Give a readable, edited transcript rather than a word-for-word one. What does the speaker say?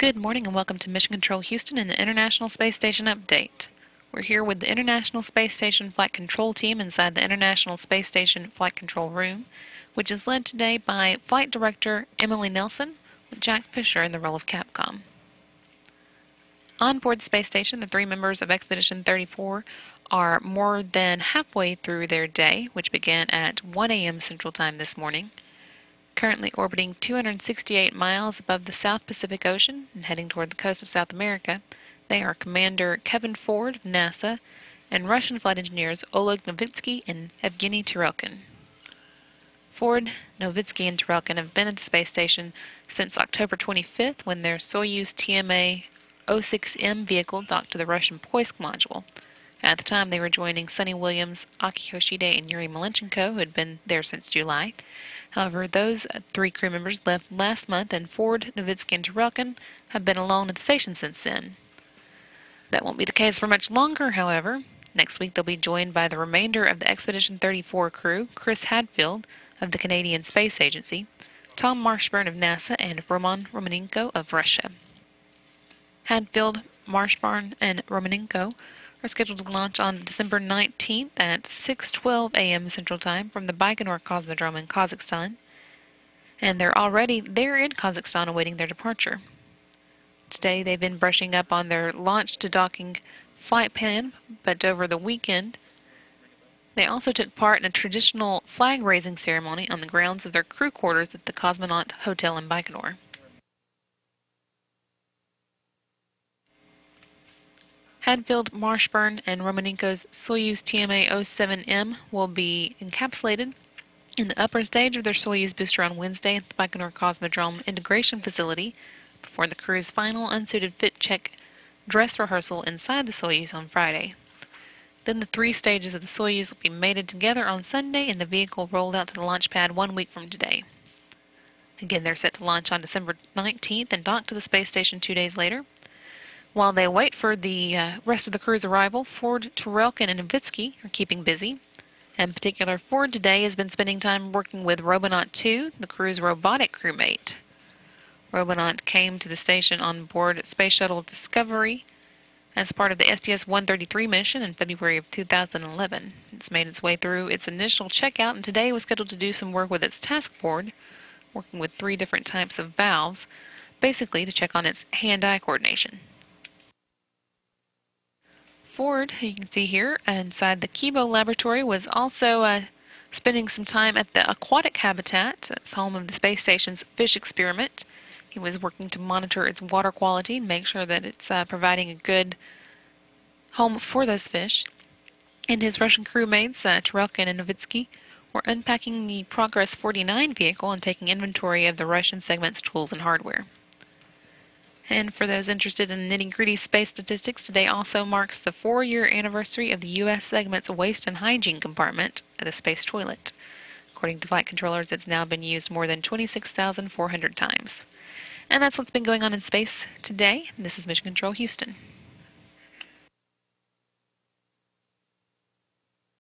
Good morning and welcome to Mission Control Houston and the International Space Station update. We're here with the International Space Station Flight Control Team inside the International Space Station Flight Control Room, which is led today by Flight Director Emily Nelson with Jack Fisher in the role of Capcom. On board the space station, the three members of Expedition 34 are more than halfway through their day, which began at 1 a.m. Central Time this morning. Currently orbiting 268 miles above the South Pacific Ocean and heading toward the coast of South America, they are Commander Kevin Ford of NASA and Russian flight engineers Oleg Novitsky and Evgeny Turelkin. Ford, Novitsky, and Turelkin have been at the space station since October 25th when their Soyuz TMA-06M vehicle docked to the Russian Poisk module. At the time, they were joining Sonny Williams, Aki Hoshide, and Yuri Malenchenko, who had been there since July. However, those three crew members left last month, and Ford, Novitsky, and Turelkin have been alone at the station since then. That won't be the case for much longer, however. Next week, they'll be joined by the remainder of the Expedition 34 crew, Chris Hadfield of the Canadian Space Agency, Tom Marshburn of NASA, and Roman Romanenko of Russia. Hadfield, Marshburn, and Romanenko are scheduled to launch on December 19th at 6:12 a.m. Central Time from the Baikonur Cosmodrome in Kazakhstan, and they're already there in Kazakhstan awaiting their departure. Today they've been brushing up on their launch to docking flight plan, but over the weekend they also took part in a traditional flag-raising ceremony on the grounds of their crew quarters at the Cosmonaut Hotel in Baikonur. Hadfield, Marshburn, and Romanenko's Soyuz TMA-07M will be encapsulated in the upper stage of their Soyuz booster on Wednesday at the Baikonur Cosmodrome Integration Facility before the crew's final unsuited fit check dress rehearsal inside the Soyuz on Friday. Then the three stages of the Soyuz will be mated together on Sunday and the vehicle rolled out to the launch pad 1 week from today. Again, they're set to launch on December 19th and dock to the space station 2 days later. While they wait for the rest of the crew's arrival, Ford, Turelkin, and Novitsky are keeping busy. In particular, Ford today has been spending time working with Robonaut 2, the crew's robotic crewmate. Robonaut came to the station on board Space Shuttle Discovery as part of the STS-133 mission in February of 2011. It's made its way through its initial checkout and today was scheduled to do some work with its task board, working with 3 different types of valves, basically to check on its hand-eye coordination. Ford, who you can see here inside the Kibo laboratory, was also spending some time at the aquatic habitat. It's home of the space station's fish experiment. He was working to monitor its water quality and make sure that it's providing a good home for those fish. And his Russian crewmates, Turelkin and Novitsky, were unpacking the Progress 49 vehicle and taking inventory of the Russian segment's tools and hardware. And for those interested in nitty-gritty space statistics, today also marks the 4-year anniversary of the U.S. segment's waste and hygiene compartment at the space toilet. According to flight controllers, it's now been used more than 26,400 times. And that's what's been going on in space today. This is Mission Control Houston.